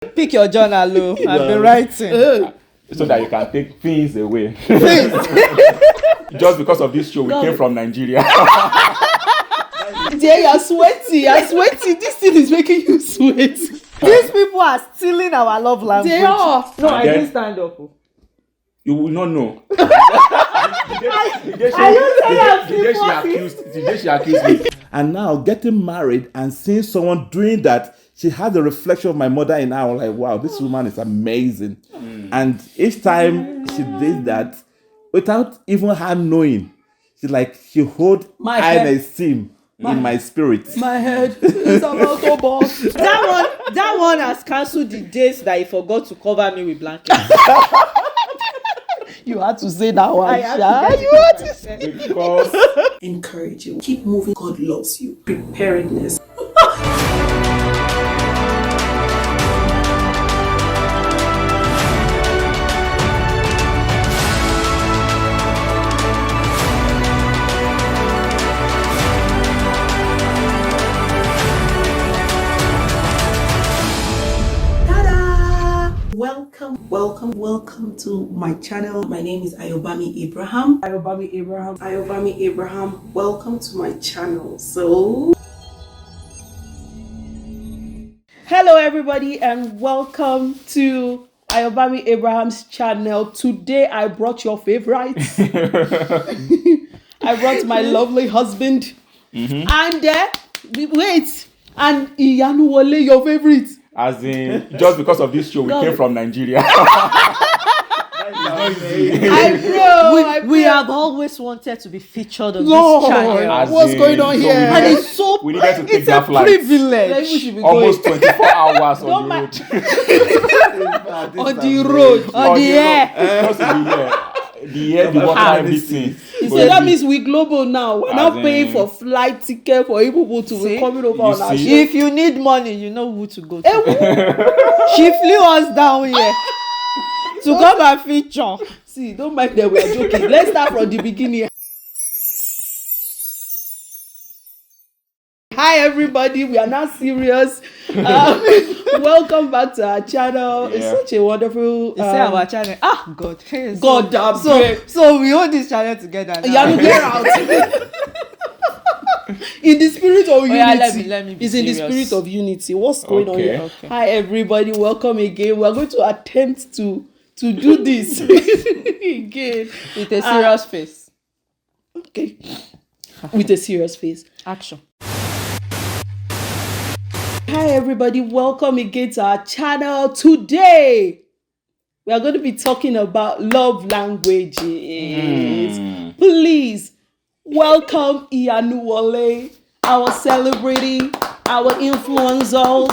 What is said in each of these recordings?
Pick your journal, Lou. I've been writing. So that you can take things away. Just because of this show, we came from Nigeria. Dear, you're sweaty. This thing is making you sweat. These people are stealing our love language. They are. No, And I then- didn't stand up. You will not know. The day she accused me. And now getting married and seeing someone doing that, she had the reflection of my mother in her. I was like, wow, this woman is amazing. And each time she did that, without even her knowing, she hold My high head. esteem in my spirit. My head is about to burst. That one has cancelled the days that he forgot to cover me with blankets. You had to say that one. I had Sha. to get You had to say. Because Encourage you. Keep moving. God loves you. Preparedness. Welcome to my channel. My name is Ayobami Abraham. Ayobami Abraham. Welcome to my channel. So, hello everybody and welcome to Ayobami Abraham's channel. Today I brought your favorites. I brought my lovely husband. And wait, and Iyanuwole, your favorite. as in, just because of this show, we came from Nigeria. I know. We have always wanted to be featured on Lord, this channel. As what's in, going on so here? we And needed- it's so we needed to take It's a that flight. privilege. like we should be Almost going 24 hours on Don't the mind- road. on the road. On the air. Just the air, the water, everything. So that means we global now. We're not As paying in- for flight ticket for people to be See? coming over You on our see? ship. If you need money, you know who to go to. She flew us down here to come and feature. See, don't mind that we're joking. Let's start from the beginning. Hi everybody, we are now serious. Welcome back to our channel. It's Yeah. such a wonderful. They say our channel. Ah, God. Hey, God damn. so we hold this channel together now. Yeah, get out. In the spirit of unity. yeah, let me be It's in the serious. spirit of unity. What's going on Okay. here? Okay. Hi everybody, welcome again. We're going to attempt to do this again. With a serious face. Okay. With a serious face. Action. Hi everybody, welcome again to our channel. Today we are going to be talking about love languages. Please welcome Iyanuwole, our celebrity, our influencers,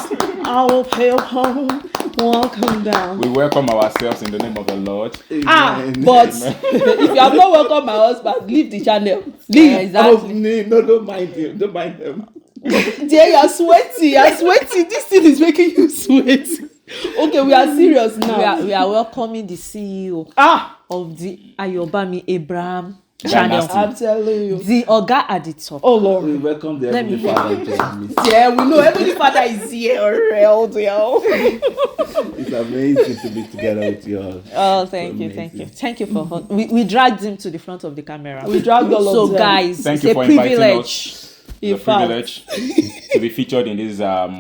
our people. Welcome down. We welcome ourselves in the name of the Lord. But if you have not welcomed my husband, leave the channel. Leave. Yeah, exactly. No, don't mind him. Don't mind him. Dear, you're sweaty. This thing is making you sweat. Okay, we are serious now. We are welcoming the CEO of the Ayobami Abraham channel. Dynasty. I'm telling you. The Oga at the top. Oh Lord. We welcome the Let me- Heavenly Father to meet. Yeah, we know Heavenly Father is here already. It's amazing to be together with you all. Oh, thank you. Thank you for we dragged him to the front of the camera. We dragged all So of them. guys, Thank it's you a for inviting privilege. us. In The fact. privilege to be featured in this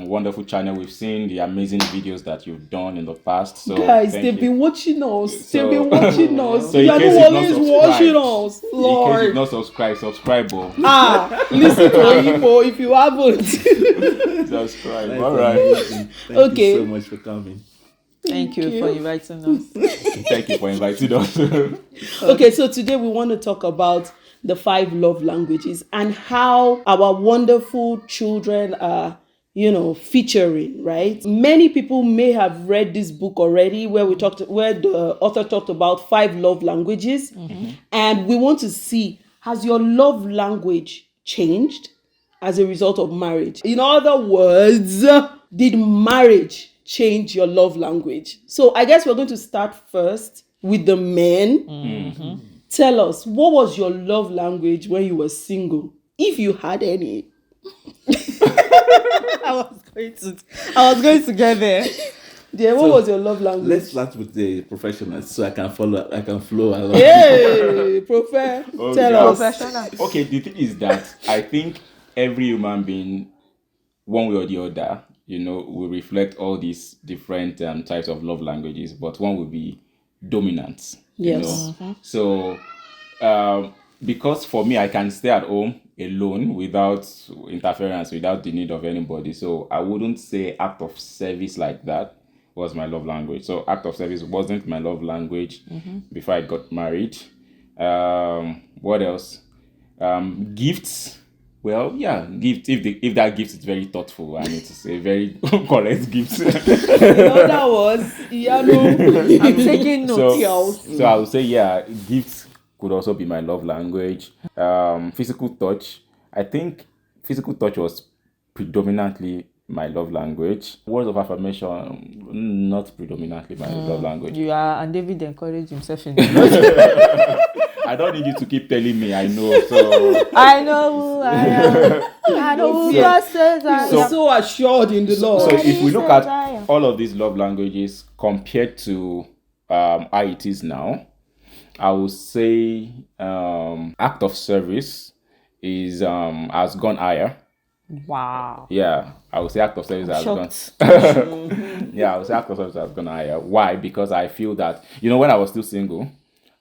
wonderful channel. We've seen the amazing videos that you've done in the past. So Guys, thank they've you. been watching us. So- They've been watching us. So in case you've Yanuwole not is subscribed, watching us. In case Lord. you've not subscribed, subscribe. Listen to Igbo if you haven't. Subscribe. That's All right. amazing. Thank Okay. you so much for coming. Thank you for inviting us. Thank you for inviting us. Okay, so today we want to talk about the 5 love languages and how our wonderful children are, featuring, right? Many people may have read this book already where the author talked about 5 love languages. And we want to see, has your love language changed as a result of marriage? In other words, did marriage change your love language? So I guess we're going to start first with the men. Tell us, what was your love language when you were single, if you had any? I was going to get there. Dear, what was your love language? Let's start with the professionals so I can follow. I can flow along. Hey, Profe, tell us. Professional. Okay, the thing is that I think every human being, one way or the other, will reflect all these different types of love languages, but one will be dominant. Yes. So, because for me, I can stay at home alone without interference, without the need of anybody. So I wouldn't say act of service like that was my love language. So act of service wasn't my love language before I got married. What else? Gifts. Well, yeah, gift. If that gift is very thoughtful and it's a very correct gift. That was Yano. I'm taking notes. So I would say, yeah, gifts could also be my love language. Physical touch. I think physical touch was predominantly my love language. Words of affirmation, not predominantly my love language. You are, and David encouraged himself in the I don't need you to keep telling me. I know. So I know who I am. I know who God says I am. So assured in the Lord. So if we look at all of these love languages compared to how it is now, I would say act of service is has gone higher. Wow. Yeah, I would say act of service has Shocked. gone. Yeah, I would say act of service has gone higher. Why? Because I feel that when I was still single,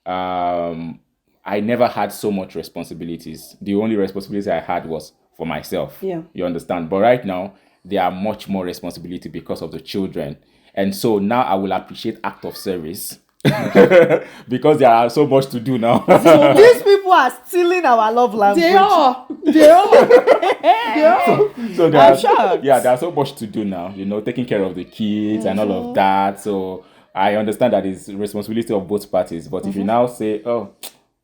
I never had so much responsibilities. The only responsibility I had was for myself. Yeah. You understand? But right now, there are much more responsibility because of the children. And so now I will appreciate act of service because there are so much to do now. So these people are stealing our love language. They are. So I'm shocked. there's so much to do now, taking care of the kids and all of that. So I understand that it's responsibility of both parties. But if you now say, oh,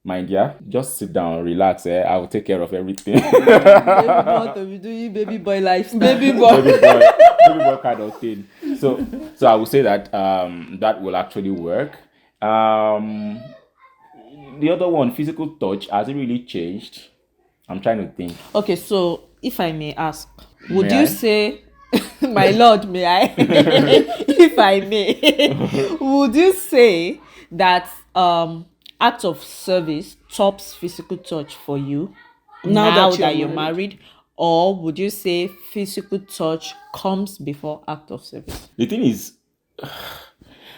my dear, just sit down, relax, I will take care of everything. Baby boy to be doing baby boy lifestyle. Baby boy. baby boy kind of thing. So I would say that that will actually work. The other one, physical touch, has it really changed? I'm trying to think. Okay, so if I may ask, would May you I? say, my lord, may I? If I may, would you say that act of service tops physical touch for you now that you're married? Or would you say physical touch comes before act of service? The thing is,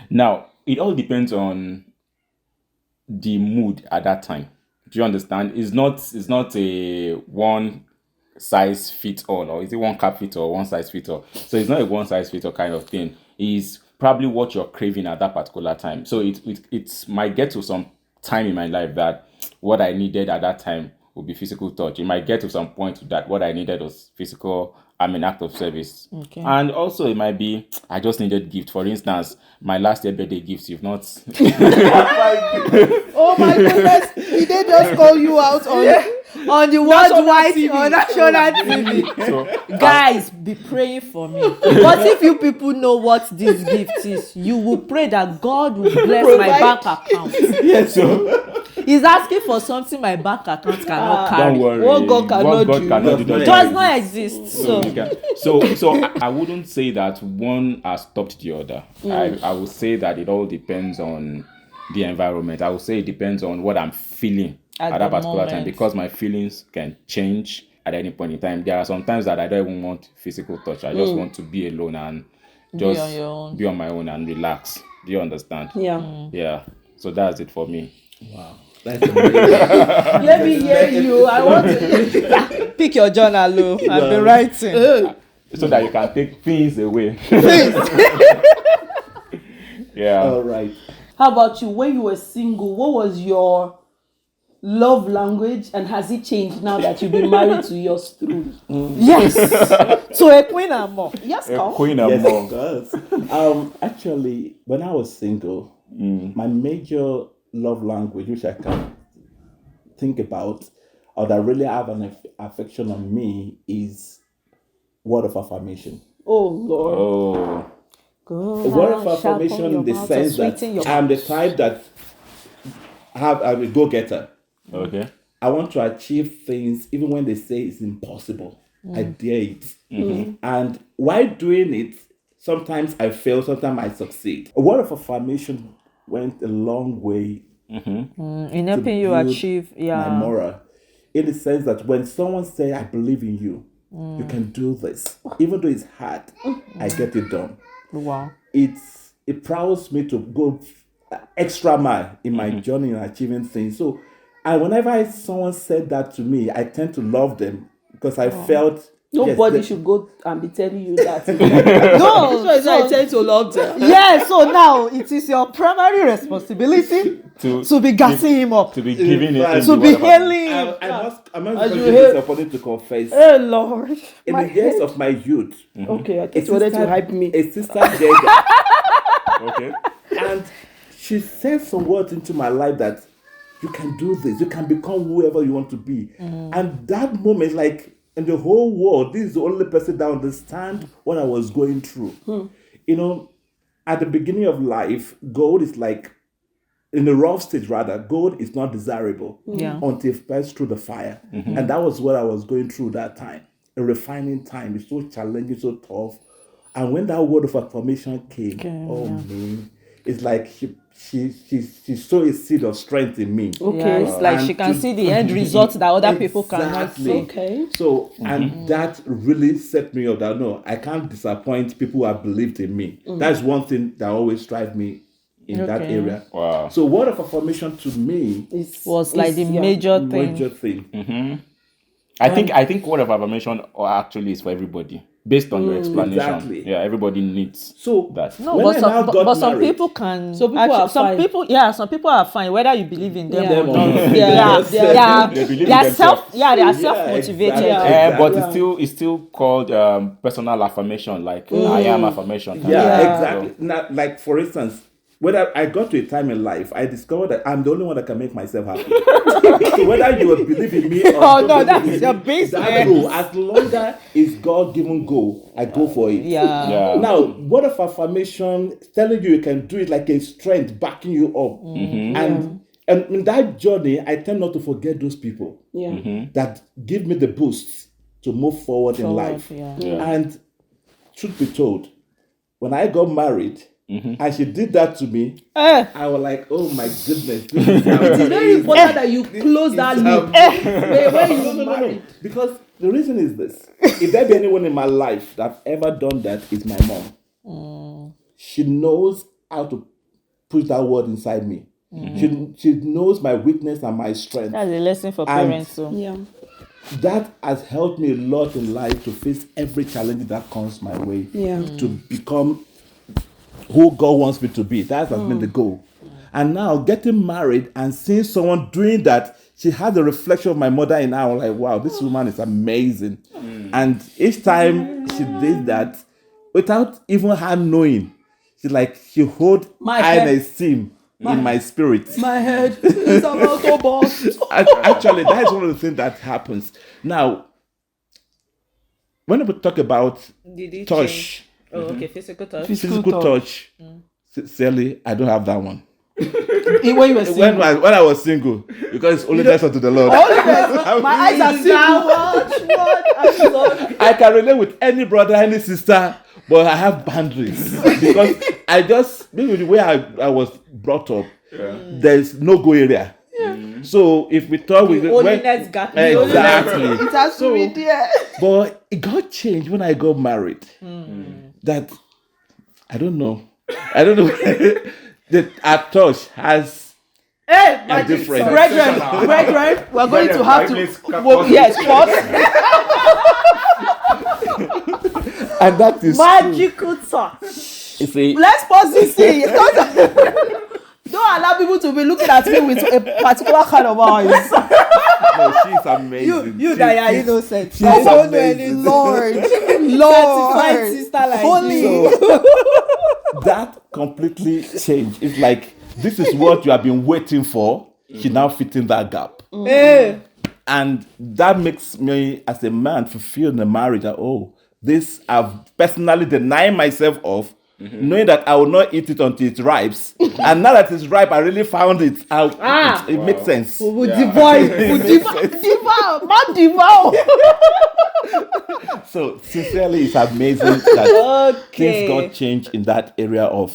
now, it all depends on the mood at that time. Do you understand? It's not a one size fits all, or is it one cap fit all, one size fit all? So it's not a one size fit all kind of thing. It's probably what you're craving at that particular time. So it might get to some time in my life that what I needed at that time would be physical touch. It might get to some point that what I needed was act of service. Okay. And also it might be I just needed gift. For instance, my last year birthday gifts, you've not Oh my goodness, did they just call you out on the worldwide on national TV? so Guys, be praying for me. But if you people know what this gift is, you will pray that God will bless my bank account. Yeah, so He's asking for something my bank account cannot carry. don't worry. What God cannot do. Does not exist. So So I wouldn't say that one has topped the other. I would say that it all depends on the environment. I would say it depends on what I'm feeling At at that the particular time, moment. because my feelings can change at any point in time. There are some times that I don't even want physical touch. I just want to be alone and just on your own. be on my own and relax. Do you understand? Yeah. Yeah. So that's it for me. wow, that's amazing. Let me hear you. I want to. pick your journal, Lou. I've been writing. So that you can take things away. Yeah. All right. How about you? When you were single, what was your love language, and has it changed now that you've been married to yours truly? Yes. So a queen and more. Yes, A come. queen and Yes, more. of course. Actually, when I was single, my major love language, which I can think about, or that really have an affection on me, is word of affirmation. Oh Lord. Oh. Go A word of out, sharpen affirmation your in the mouth sense and that sweeten your I'm the type that I'm a go-getter. Okay. I want to achieve things even when they say it's impossible. I dare it. And while doing it, Sometimes I fail, sometimes I succeed. A word of affirmation went a long way In to helping you build achieve, my moral. In the sense that when someone say, I believe in you, you can do this. Even though it's hard, I get it done. Wow. It prouds me to go extra mile in my journey in achieving things. So, and whenever someone said that to me, I tend to love them because I felt Nobody yes, should go and be telling you that. No, So I tend to love them. yeah, so now it is your primary responsibility to be gassing him up, to be giving it to be hailing him. I must you give hate- this opportunity to confess. Oh Lord. In My the years head. of my youth, Okay, I a thought you wanted to hype me. a sister Jega, Okay. and she said some words into my life that you can do this, you can become whoever you want to be. And that moment, like in the whole world, this is the only person that understands what I was going through. You know, at the beginning of life, gold is like, in the rough stage rather, gold is not desirable Yeah. until it passed through the fire. And that was what I was going through that time. A refining time. It's so challenging, so tough. And when that word of affirmation came, man, it's like she sowed a seed of strength in me. Okay. Yeah, it's like And she can to- see the end result that other people cannot Exactly. see. Okay. So, and that really set me up that no, I can't disappoint people who have believed in me. That's one thing that always drives me in that Okay. area. Wow. So, word of affirmation to me Was like the major thing. major thing. I think word of affirmation actually is for everybody based on your explanation. Exactly. Yeah, everybody needs So that. No, when but I now some, got but some married- people can. Some people are some fine. people, yeah, some people are fine whether you believe in them Yeah. or not. Yeah. Yeah, They believe in they are themselves. they are self motivated. exactly. But Exactly. it's still called personal affirmation, like I am affirmation. Yeah, exactly. Now, like for instance, whether I got to a time in life, I discovered that I'm the only one that can make myself happy. So whether you believe in me or Oh, don't no, believe that in is your me, business. that goal, as long as it's God-given goal, I go for it. Yeah. Yeah. Now, word of affirmation telling you can do it like a strength backing you up, and in that journey, I tend not to forget those people Yeah. that give me the boost to move forward in life. Yeah. And truth be told, when I got married and she did that to me, Eh, I was like, oh my goodness. This is It's very amazing. important that you close that loop. When you married. Because the reason is this. If there be anyone in my life that ever done that, is my mom. She knows how to put that word inside me. She knows my weakness and my strength. that's a lesson for And- parents. So Yeah. That has helped me a lot in life to face every challenge that comes my way. Yeah. To become who God wants me to be. That has been the goal. And now getting married and seeing someone doing that, she had the reflection of my mother in her. I was like, wow, this woman is amazing. And each time she did that, without even her knowing, she hold My high head. esteem in my spirit. My head is about to burst. Actually, that is one of the things that happens. Now, when we talk about did it touch, change? Oh, okay, physical touch. physical touch, sincerely, I don't have that one. When you were When I was single, because it's only thanks unto the Lord. my eyes are single. What? I can relate with any brother, any sister, but I have boundaries because I just maybe the way I was brought up, there's no go area. So if we talk with Holiness gap. exactly, It has to be there. but it got changed when I got married. That I don't know. That our touch has Hey, a difference. brethren, we're going to have to. Well, Yes, pause. And that is true. Magical touch. You see, Let's pause this thing. Don't allow people to be looking at me with a particular kind of eyes. no, she's amazing. You She- that are she's- innocent. she's You don't know amazing. anything. Lord, Certified sister like Holy. you. So that completely changed. It's like this is what you have been waiting for. She now fit in that gap. Eh. And that makes me, as a man, fulfill the marriage that, this I've personally denied myself of, knowing that I will not eat it until it ripes. And now that it's ripe, I really found it out. It makes sense. With the voice. It makes sense. Wow. So sincerely, it's amazing that things Okay. got changed in that area of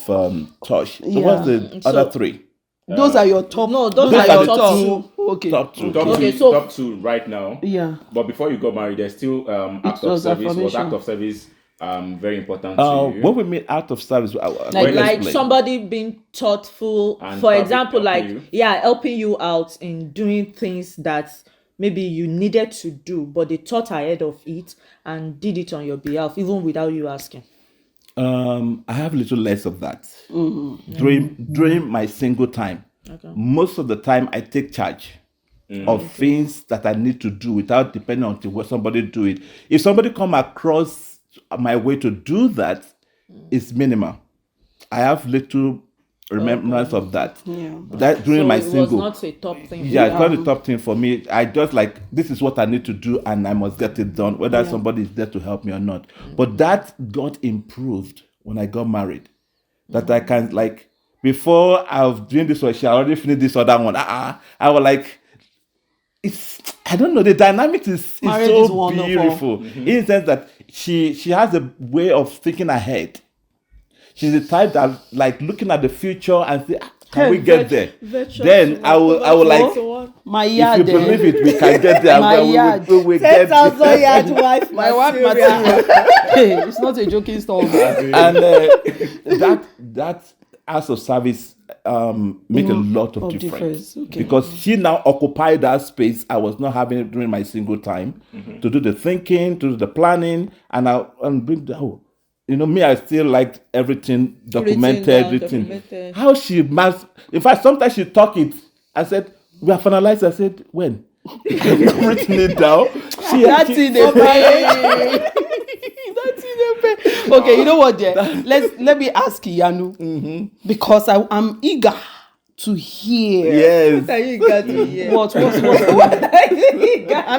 touch. So Yeah. what's the other three? Those are your top. No, those are are your the top two. two. Okay. Top two. Top Okay, two, so- top two right now. Yeah. But before you got married, there's still act of was service. Was affirmation. act of service very important to you? What we mean out of service? Like somebody being thoughtful, And for probably example, like helping you. helping you out in doing things that maybe you needed to do, but they thought ahead of it and did it on your behalf, even without you asking. I have a little less of that. During my single time, most of the time I take charge of things that I need to do without depending on what somebody do it. If somebody come across my way to do that, it's minimal. I have little remembrance of that. Yeah. That during So my it was single. not a top thing. Yeah, it's not the top thing for me. I just like, this is what I need to do and I must get it done, whether somebody is there to help me or not. But that got improved when I got married. That I can, like, before I was doing this one, she already finished this other one. I was like, I don't know, the dynamic is Marriage so is wonderful. beautiful. In the sense that she has a way of thinking ahead. She's the type that, like, looking at the future and say, can we get there? Then I will like, My if yard. you believe it, we can get there. My yard. We get 10,000 there. yard wife My wife material. material. Hey, it's not a joking story. And that acts of service make a lot of difference. Okay. Because she now occupied that space I was not having during my single time to do the thinking, to do the planning, and bring the me, I still liked everything documented, down, everything. documented. How she must, in fact, sometimes she talk it. I said, we have finalized. I said, when? Written it down. That's in the pay. That's in the pay. Okay, you know what, dear? Let me ask Iyanu because I'm eager to hear. Yes. You got to hear. What? I'm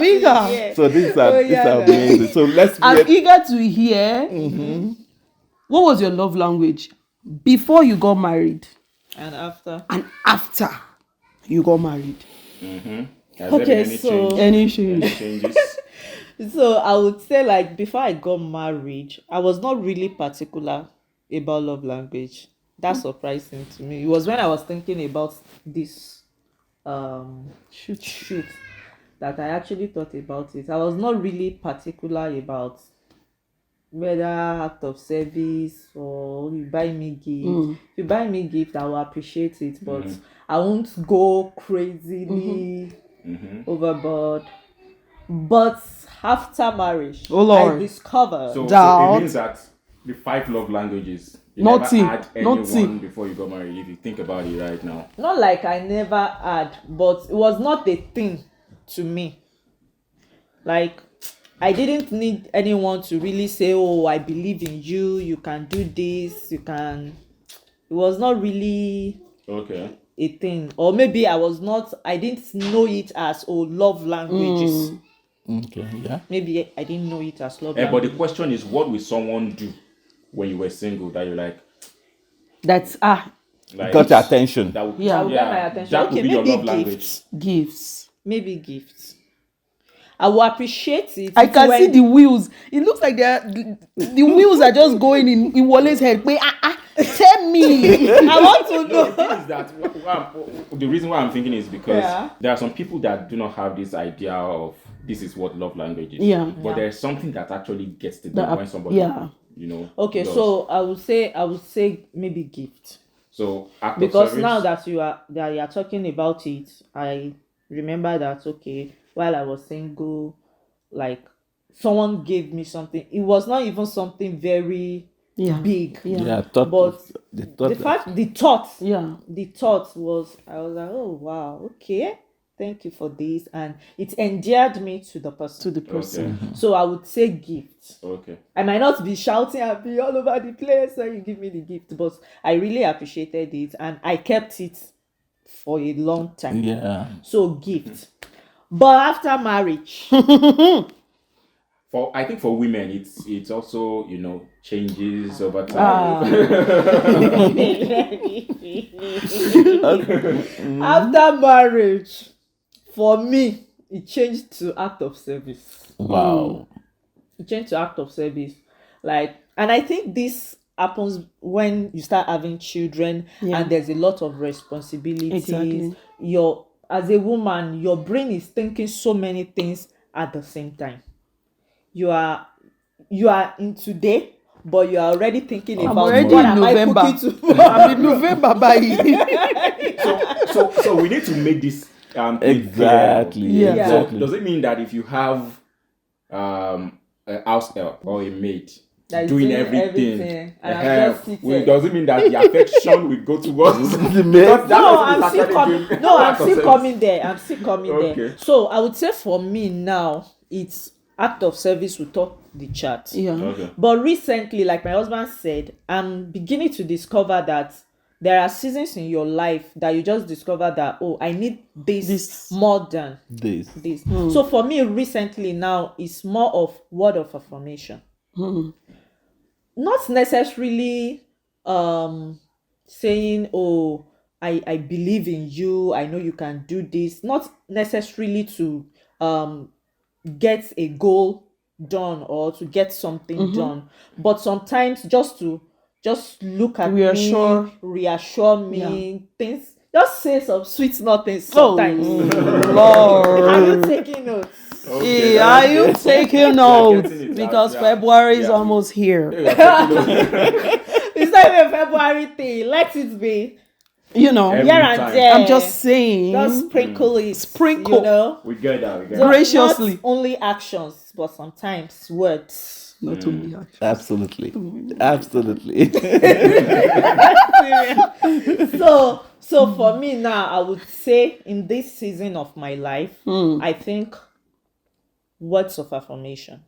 eager. Yeah. So these are yeah. amazing. So let's I'm eager to hear. What was your love language before you got married And after. and after you got married? Has Okay, there been so- any Any change? changes? So I would say, like, before I got married, I was not really particular about love language. That's surprising to me. It was when I was thinking about this shoot that I actually thought about it. I was not really particular about whether act of service or you buy me gift. If you buy me gift, I will appreciate it, but I won't go crazily overboard. But after marriage, Oh, Lord. I discovered So Doubt. it means that the 5 love languages, you Nothing. never had anyone Nothing. before you got married, if you think about it right now. not like I never had, but it was not a thing to me. Like, I didn't need anyone to really say, oh, I believe in you, you can do this, you can. It was not really Okay. a thing. Or maybe I didn't know it as, oh, love languages. Okay, yeah. Maybe I didn't know it as love But the languages. question is, what will someone do when you were single that you're like That's Got your attention. That would, Yeah. That would get my attention. That Okay, would be your maybe love language. gifts. gifts. Maybe gifts. I will appreciate it. I can when- see the wheels. It looks like the wheels are just going in Wole's head. Wait, tell me. I want to No, know. the thing is that the reason why I'm thinking is because Yeah. there are some people that do not have this idea of this is what love language is. Yeah. But Yeah. there's something that actually gets to them when somebody, yeah. Okay, does. so I would say maybe gift. So act of Because service, now that you are talking about it, I remember that, okay, while I was single, like, someone gave me something. It was not even something very big. Yeah, But the the thought Yeah. the thought was, I was like, oh wow, okay, thank you for this, and it endeared me to the person. To the person. Okay. So I would say gift. Okay. I might not be shouting and be all over the place when you give me the gift, but I really appreciated it and I kept it for a long time. Yeah. So gift. But after marriage, I think for women it's also, changes over time. after marriage, for me, it changed to act of service. Wow. It changed to act of service. Like, and I think this happens when you start having children and there's a lot of responsibilities. Exactly. As a woman, your brain is thinking so many things at the same time. You are in today, but you are already thinking I'm about already what in am I November. cooking to I'm in November, bye. So we need to make this Exactly. Yeah. Yeah. So Exactly. does it mean that if you have a house help or a maid That is doing doing everything, everything, and I'm just seated. does it mean that the affection will go towards The maid? Because that No, person is I'm still actually coming. doing No, I'm act of still service. coming there. I'm still coming there. Okay. So I would say for me now, it's act of service will top the chart. Yeah. Okay. But recently, like my husband said, I'm beginning to discover that there are seasons in your life that you just discover that, oh, I need this more than This. this. So for me, recently now, it's more of word of affirmation. Not necessarily saying, oh, I believe in you, I know you can do this. Not necessarily to get a goal done or to get something done, but sometimes just look at Reassure. me, reassure me, things, just say some sweet nothings Oh, sometimes. Lord. Are you taking notes? Okay, Are you taking notes? getting it. Because Yeah. February is Yeah. almost here. It's not even a February thing. Let it be You know, Every here and time. there. I'm just saying. just sprinkle it. Sprinkle. You know, We get that. So Graciously. not only actions, but sometimes words. Not only action. Absolutely. Absolutely. So for me now, I would say in this season of my life, I think words of affirmation,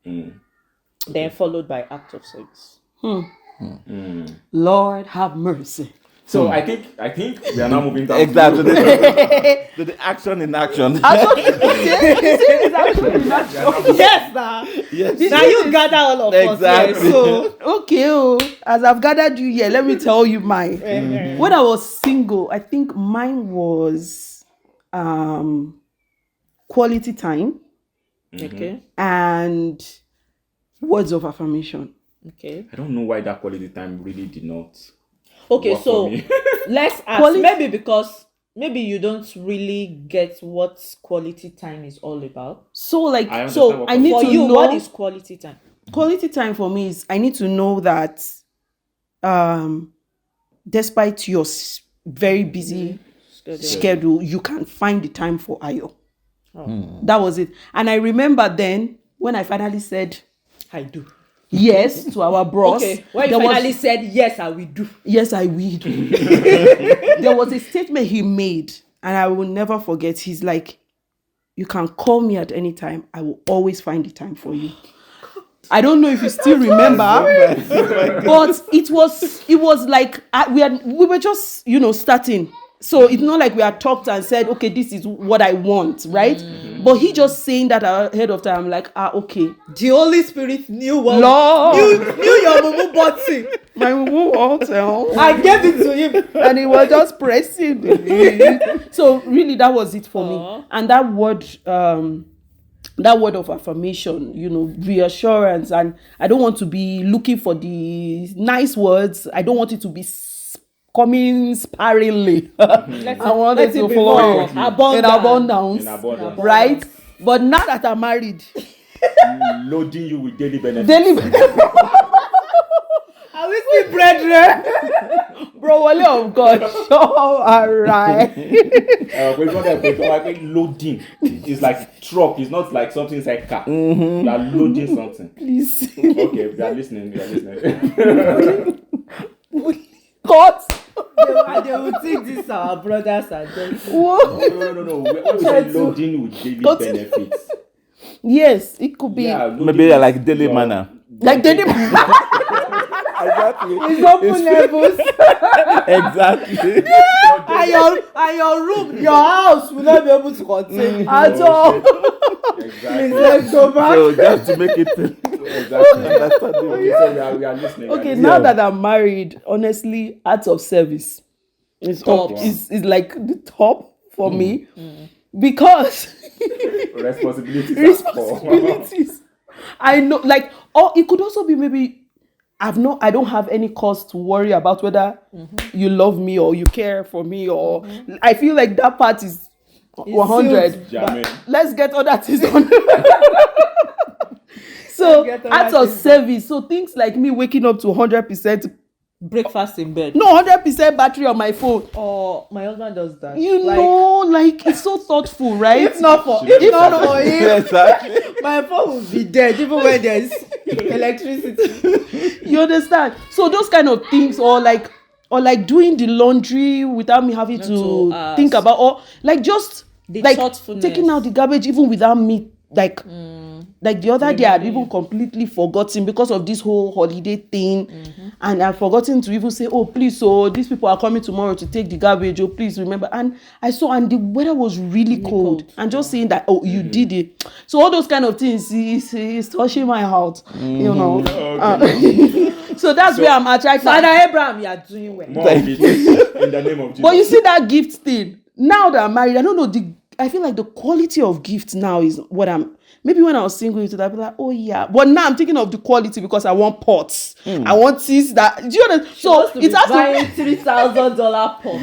then followed by act of service. Lord have mercy. So I think we are now moving down. Exactly. To the action in action. Yes, now. Yes. Now you gather all of Exactly. us. Yes. So, okay, as I've gathered you here, let me tell you mine. When I was single, I think mine was quality time Okay. and words of affirmation. Okay. I don't know why that quality time really did not. Okay, work so for me. let's ask. Quality- Maybe because you don't really get what quality time is all about. So, like, I understand so what I you're need For to you, know what is quality time? quality time for me is I need to know that despite your very busy schedule, you can find the time for Ayo. That was it. And I remember then when I finally said I do. yes to our bros. Okay. When you there was- finally said yes, I will do. yes, I will. There was a statement he made, and I will never forget. He's like, "You can call me at any time. I will always find the time for you." I don't know if you still remember, but it was like we were just starting. So it's not like we had talked and said, okay, this is what I want, right? But he just saying that ahead of time. I'm like, okay. The Holy Spirit knew what Lord. knew your mumu button. My woo hotel. I gave it to him. And he was just pressing. So really, that was it for me. And that word of affirmation, reassurance. And I don't want to be looking for the nice words. I don't want it to be coming sparingly. I want it to be flow more in abundant. abundance. In abundance. Right? But now that I'm married, Loading you with daily benefits. daily Are we still brethren? bro, Wale of God, all right. I think loading is like truck. It's not like something inside car. You are loading something. Please. Okay, we are listening. God. They will think this our brothers and then. What? No. When we say loading with daily Continue. benefits, Yes, it could be loading Maybe is like daily your- manner. like daily. Exactly. It's open levels. Exactly. And your room, your house will not be able to contain it. At all. Exactly. Let's go back. So just to make it Exactly. understandable. Okay, so we are listening. Okay, we are now that I'm married, honestly, acts of service is Top. is like the top for me. because responsibilities. I know, like, or it could also be maybe I don't have any cause to worry about whether you love me or you care for me, or I feel like that part is 100. Jamming. Let's get other things on. So Let's get other acts of things service. So things like me waking up to 100%, Breakfast in bed. no 100% battery on my phone. Or my husband does that. You know, like it's so thoughtful, right? If not for him, my phone will be dead even when there's electricity. You understand? So those kind of things, or like doing the laundry without me having to think about, or like just The like thoughtfulness. taking out the garbage even without me, like the other day I had even completely forgotten because of this whole holiday thing, and I've forgotten to even say, oh please, so these people are coming tomorrow to take the garbage, oh please remember. And I saw, and the weather was really cold, and just saying that, oh you did it. So all those kind of things is touching my heart, you know. So that's where I'm at right now. Father Abraham, you are doing well. More of it in the name of Jesus. But you see that gift thing. Now that I'm married, I don't know, I feel like the quality of gift now is what maybe when I was single, I'd be like, oh yeah. But now I'm thinking of the quality because I want pots. I want things that, do you know? So it has to be $3,000 pot.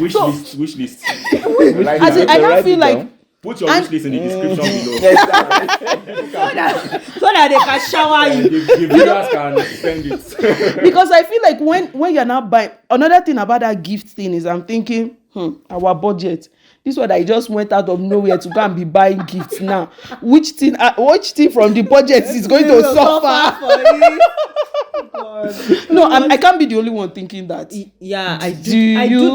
Wish list. Right as in, now. I don't feel like, Put your wish list in the description below. So that they can shower you. The viewers can send it. because I feel like when you're not buying, another thing about that gift thing is I'm thinking, our budget. This one I just went out of nowhere to go and be buying gifts now. Which thing from the budget is going to suffer? No, I can't be the only one thinking that. Yeah, I do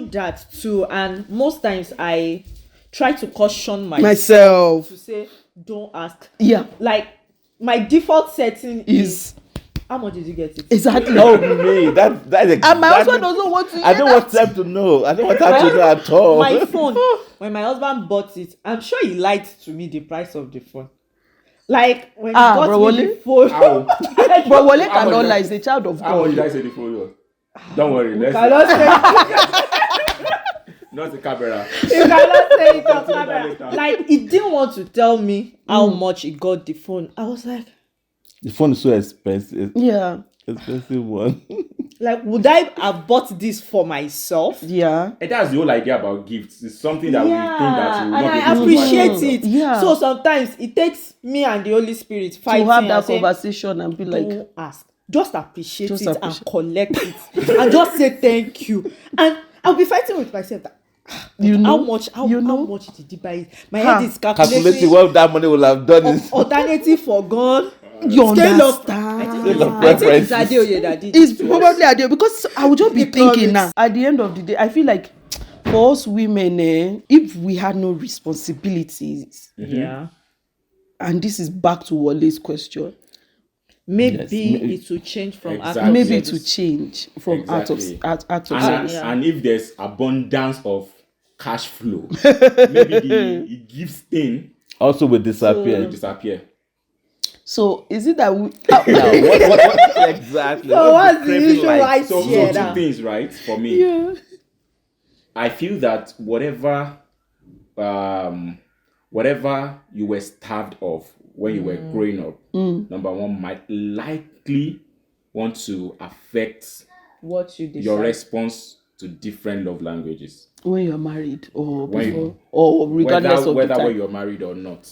that too, and most times I try to caution myself to say don't ask. Yeah, like my default setting is how much did you get it? exactly. No, me. That's exactly. And my husband doesn't want to. I don't want them to know. I don't want them to know at all. My phone, when my husband bought it, I'm sure he lied to me the price of the phone. Like when he got me the phone. But Wale cannot lie. He's a child of How much God. did I say the phone was? Don't worry. You cannot say Not the camera. you cannot say it on Continue camera. that later. Like he didn't want to tell me how much he got the phone. I was like, The phone is so expensive. Yeah, Expensive one. like, would I have bought this for myself? yeah. And that's the whole idea about gifts. It's something that we think that and we will not I be able to buy appreciate ourselves. it. Yeah. So sometimes it takes me and the Holy Spirit To fighting have that and saying, conversation and be like, don't ask. Just appreciate Just it appreciate. and collect it. And just say thank you. And I'll be fighting with myself that you know, how much did he buy it? My Ha. head is Calculating calculating what that money will have done is. alternative for gone. you Scale up. understand. Scale of I think it's preferences. Adeoye that did It's it to probably us. idea because I would just be Economics. thinking now. At the end of the day, I feel like for us women, if we had no responsibilities, Yeah. and this is back to Wale's question, Maybe maybe. it will change from Exactly. act of maybe to service. change from Exactly. act of And, service. Yeah. and if there's abundance of cash flow, maybe the gifts thing Also will will disappear. disappear. So is it that we? Now, what exactly? So what's the craving issue like? right So here two now? things, right? For me, Yeah. I feel that whatever you were starved of when you were growing up, number one, might likely want to affect What you decide. your response to different love languages. When you're married or When- before, or regardless of the whether time. you're married or not.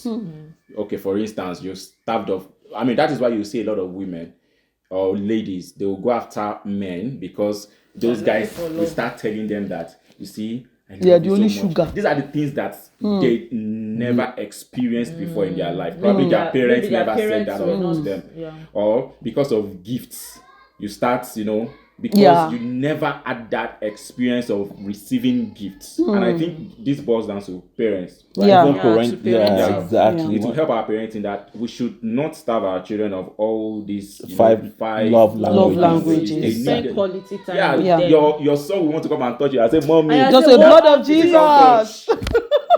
Okay, for instance, you're starved of. I mean, that is why you see a lot of women or ladies, they will go after men because those guys will start telling them that, you see, I love Yeah, you the only so much. sugar. These are the things that they never experienced before in their life. Probably their parents Maybe their never said parents that were to not- them. yeah. Or because of gifts, you start, because Yeah. you never had that experience of receiving gifts. And I think this boils down to parents. Right? Yeah. Even Yeah, parent, to parents. yeah, exactly. It will help our parenting that we should not starve our children of all these Five love languages. They need Spend it. quality time Yeah, with Yeah. them. your son will want to come and touch you and say, "Mommy." And I Just say, the what? blood of Jesus.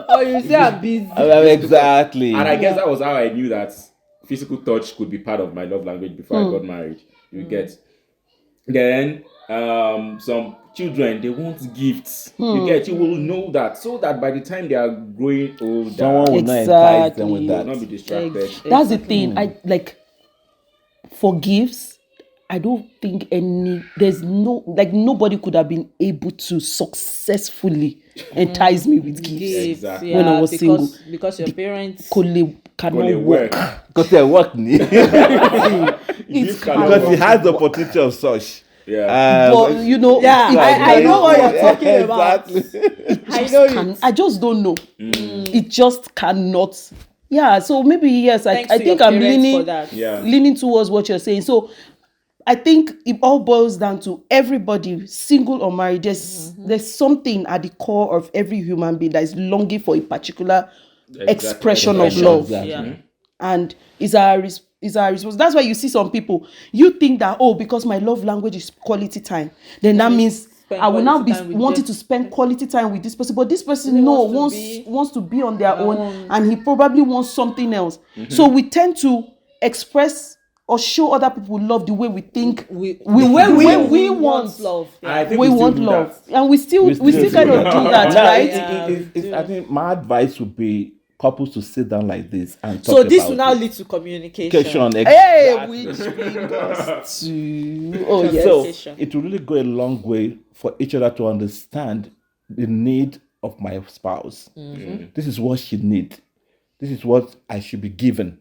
Or you say I'm busy. Exactly. And I guess that was how I knew that physical touch could be part of my love language before I got married. You get. Then some children, they want gifts. You get, you will know that, so that by the time they are growing older, Someone will not entice them with they will that. not be distracted. That's the thing. I like for gifts. I don't think there's nobody could have been able to successfully entice me with gifts. Exactly. When I was single. Because your parents Cannot Only work. Because they work need. Gifts Because he has the potential of such. Yeah. But you know, I know what you're talking about. Exactly. I just don't know. It just cannot. Yeah, so maybe yes, I Thanks to think your I'm parents leaning for that. Yeah. leaning towards what you're saying. So I think it all boils down to everybody, single or married. There's something at the core of every human being that is longing for a particular expression of love. Exactly. Yeah. And is our response. That's why you see some people, you think that, because my love language is quality time, then that means spend I will now quality be time with wanting them. to spend quality time with this person, but this person Really wants to be on their own, and he probably wants something else. So we tend to express or show other people love the way we think we want love. I think we still want do love, that. and we still kind of do that, Now, right? I think my advice would be couples to sit down like this and talk So this about will now it. lead to communication. Communication, Hey, exactly. which brings us to yes. So Communication. it will really go a long way for each other to understand the need of my spouse. This is what she needs. This is what I should be given.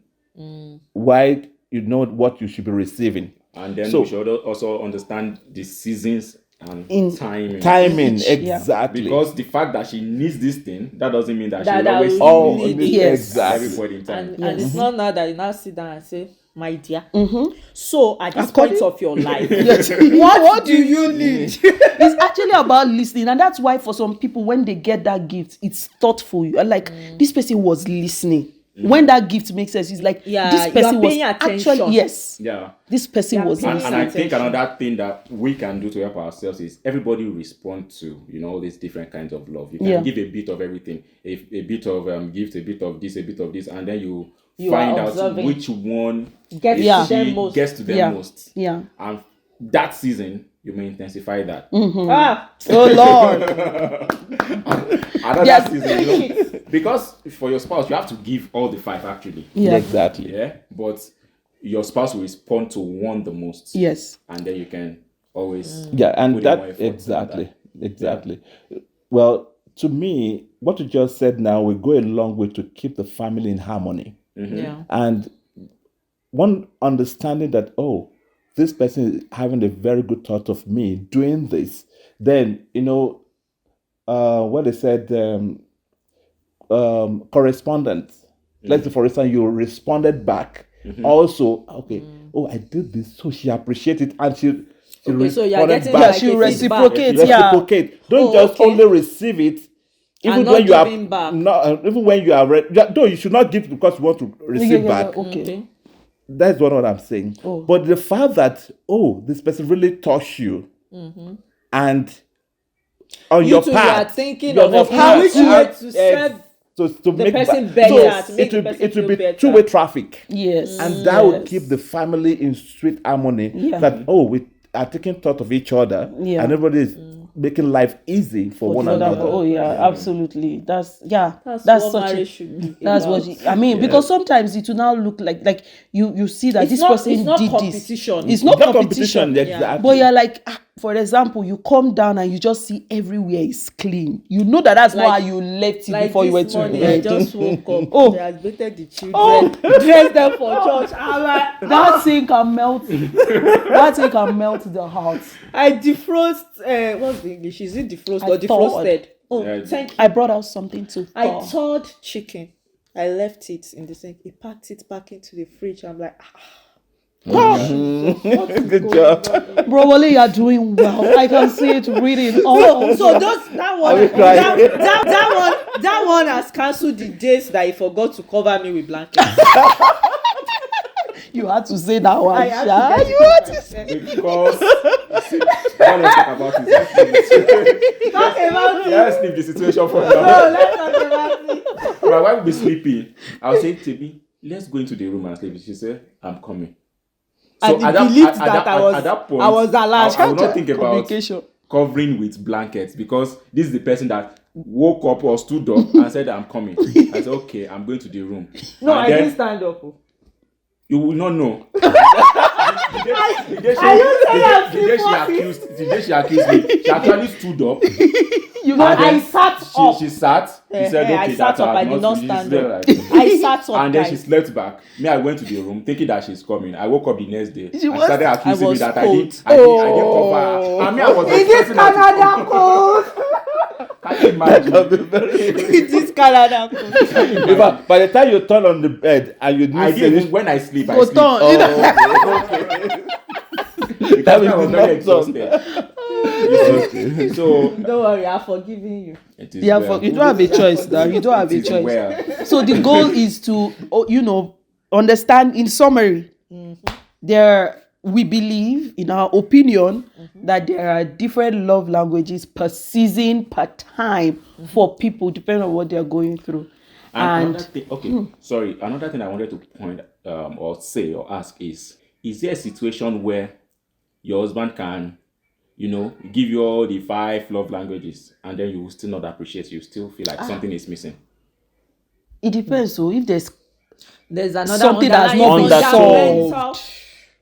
Why you know what you should be receiving. And then So- we should also understand the seasons and timing. Timing, yeah. exactly. Because the fact that she needs this thing, that doesn't mean that she That will always will need need it it. Yes. Exactly. everybody in time. And it's not now that you now sit down and say, my dear. So at this point of your life, what do you need? It's actually about listening, and that's why for some people, when they get that gift, it's thoughtful. You're like, this person was listening. When that gift makes sense, it's like, Yeah, this you person are was paying attention. actually, yes, Yeah. this person Yeah, was paying listening. And I think attention. another thing that we can do to help ourselves is everybody respond to, all these different kinds of love. You can Yeah. give a bit of everything, a bit of gift, a bit of this, and then you You find are out observing. which one Gets to she them most. gets to them Yeah. most. Yeah. And that season, you may intensify that. ah, Oh Lord. Another Yes. season, because for your spouse, you have to give all the 5 actually. Yeah. Exactly. Yeah, but your spouse will respond to one the most. Yes. And then you can always Yeah, and put in more that effort in exactly. Well, to me, what you just said now will go a long way to keep the family in harmony. yeah. And one understanding that, this person is having a very good thought of me doing this, then what they said, correspondence. Let's say, for instance, you responded back. Also, okay, I did this, so she appreciated it, and she Okay, so you're responded getting back. Yeah, like she a reciprocate. feedback. Yeah. Reciprocate. Don't Oh, just okay. only receive it, even And when not you are giving back. even when you are ready. Though you should not give because you want to receive back. Okay. That's what I'm saying. But the fact that this person really touched you, and on You your two, part, you are thinking on of your how part, which way to serve to the make person ba- better, so to make it the will person it will feel be better. two-way traffic. Yes. And that will Yes. keep the family in sweet harmony. Yeah. That we are taking thought of each other, Yeah. and everybody is making life easy for one another. Oh yeah, absolutely. That's That's what such marriage a should be that's about. what I mean, because sometimes it will now look like you see that this person it's not did competition. this. It's not competition. exactly. But you're like, for example, you come down and you just see everywhere is clean. You know that's not how Like- you left it Like before you went this to morning, I just woke up. Oh. They had baited the children, dressed them for church. I'm like, that thing can melt. That thing can melt the heart. I defrost. What's the English? Is it defrost I or thawed. defrosted? Oh, Yeah, thank you. I brought out something to I thaw. thawed chicken. I left it in the sink. He packed it back into the fridge. I'm like, Good job. Bro, Wale, you're doing well. I can see it reading. Oh, so that one, will cry. that one has cancelled the days that he forgot to cover me with blankets. you had to say that one. I had Sha. to get You it had to myself. Because let's talk about it. Talk about it. Let's leave the situation for No, now. let's talk about it. My wife will be sleeping. I'll say, Tibi, let's go into the room and sleep. She said, I'm coming. And he believed that I was at that point, alert. I will not think about communication. covering with blankets because this is the person that woke up or stood up and said, I'm coming. I said, okay, I'm going to the room. No, And I then didn't stand up. you will not know. The day she accused me, she actually stood up. You know, And then I sat up. She sat. She said, I okay, sat that's up. I did not you stand slept up. like- I sat up. And then she guys. slept back. Me, I went to the room thinking that she's coming. I woke up the next day and was- started accusing I me was that cold. I didn't cover her. And me, I was Is it expecting her to Canada come. code? Can you imagine? It is Canada code. In fact, by the time you turn on the bed and you I didn't didn't say even, when I sleep, I Go sleep. turn. Because That I was is very not exhausted. So Don't worry, I'm forgiving you. it is Yeah, well. you don't have a choice now. You don't have a It is choice. well. So the goal is to, understand. In summary, we believe, in our opinion, that there are different love languages per season, per time for people, depending on what they are going through. And another thing, sorry, another thing I wanted to point or say or ask is there a situation where your husband can, give you all the 5 love languages and then you will still not appreciate, you still feel like something is missing? It depends. So if there's Another something that's not been fundamental.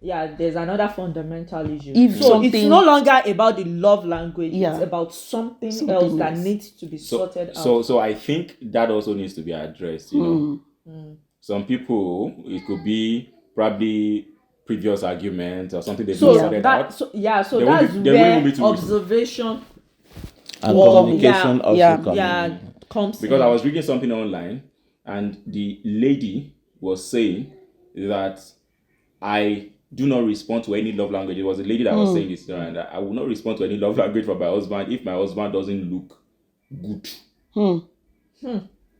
Yeah, there's another fundamental issue. If So it's something- no longer about the love language. Yeah. It's about something else Something that else. needs to be sorted out. So I think that also needs to be addressed, Some people, it could be probably previous argument or something they So sorted out. so They that's won't be- they where won't be too- observation and Well, communication yeah, also yeah, comes in. comes Because in. I was reading something online and the lady was saying that I do not respond to any love language. It was a lady that was saying this, and I will not respond to any love language from my husband if my husband doesn't look good.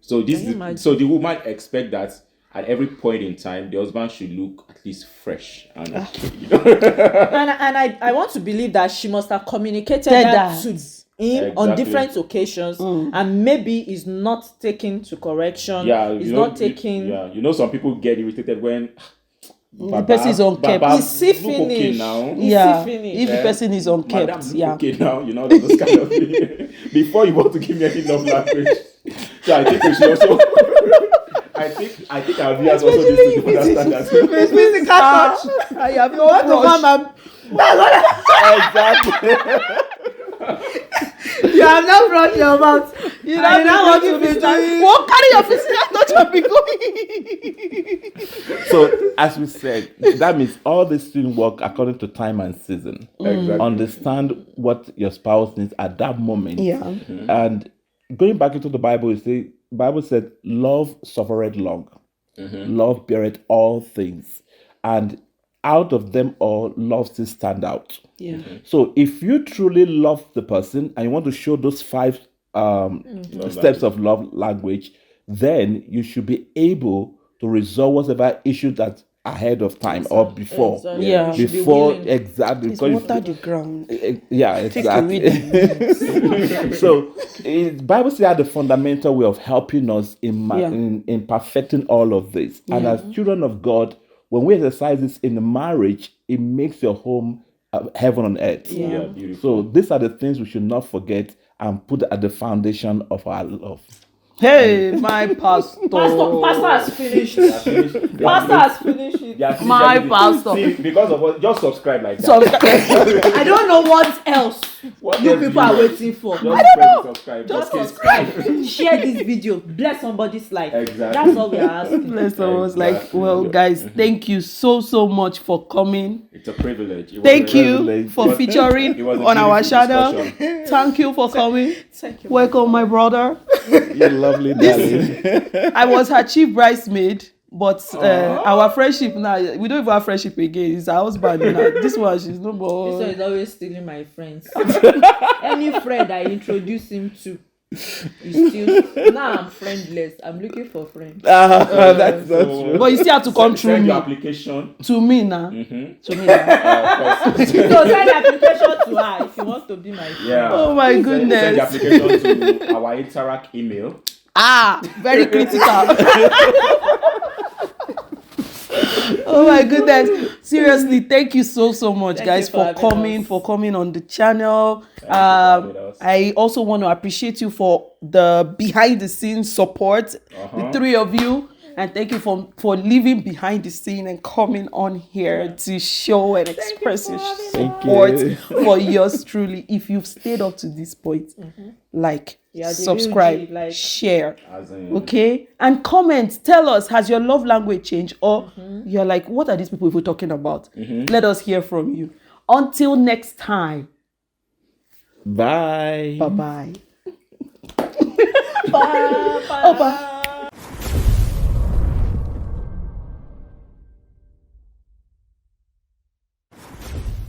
So Can you imagine? so the woman expect that at every point in time the husband should look at least fresh and okay, And I want to believe that she must have communicated that to him on Exactly. different occasions, and maybe is not taken to correction. Yeah, is not taking. some people get irritated when the person is unkept. Baba, Is he look okay finished? now. Is Yeah, he finished? if the person is unkept, Madam, look yeah. okay now, those kind of thing. Before you want to give me any love language. So I think we should also I think our viewers also need to understand that. Physical touch. I have no Want to brush. come Exactly. and you have not brushed your mouth. You And you now want to be doing. Well, carry your physical touch and be going. So, as we said, that means all these things work according to time and season. Exactly. Understand what your spouse needs at that moment. Yeah. And going back into the Bible, Bible said, "Love suffereth long, love beareth all things, and out of them all, love still stand out." Yeah. So, if you truly love the person and you want to show those 5 steps of love language, then you should be able to resolve whatever issue that's ahead of time or before. Exactly. Yeah. You should be Before willing. exactly It's because water the ground. yeah, exactly. So, Bible says that the fundamental way of helping us in perfecting all of this, and as children of God, when we exercise this in marriage, it makes your home heaven on earth. Yeah, beautiful. So these are the things we should not forget and put at the foundation of our love. Hey, my pastor. Pastor has finished. Pastor has finished it. Yeah, please, My please, pastor. see, because of what, just subscribe like that. So, I don't know what else What you else do people you are want? waiting for. Just press subscribe. Just Okay. subscribe, share this video, bless somebody's life. Exactly. That's all we are asking. bless I was like, Exactly. well, guys, thank you so much for coming. It's a privilege. It was Thank a you privilege. for It featuring was a on our beautiful channel. discussion. Thank you for coming. Thank you. Welcome, my brother. You lovely darling. I was her chief bridesmaid, but our friendship now, we don't even have friendship again. It's her husband now. This one, she's no This more. one is always stealing my friends. Any friend I introduce him to, is still. Now I'm friendless. I'm looking for friends. That's not true. But you still have to come through Send me. your application. To me now. To me now. Of course. So send the application to her if you want to be my friend. Yeah. Oh my Send the goodness. application to our Interact email. Very critical. Oh my goodness. Seriously, thank you so much, guys, you for for having us. coming on the channel. having us. I also want to appreciate you for the behind the scenes support, the three of you. And thank you for leaving behind the scene and coming on here to show and express your support you. for yours truly. If you've stayed up to this point, like, Yeah, the subscribe, real G, like- share, As in- okay? And comment. Tell us, has your love language changed? Or you're like, what are these people even talking about? Let us hear from you. Until next time, Bye. bye-bye. Bye. Oh, bye.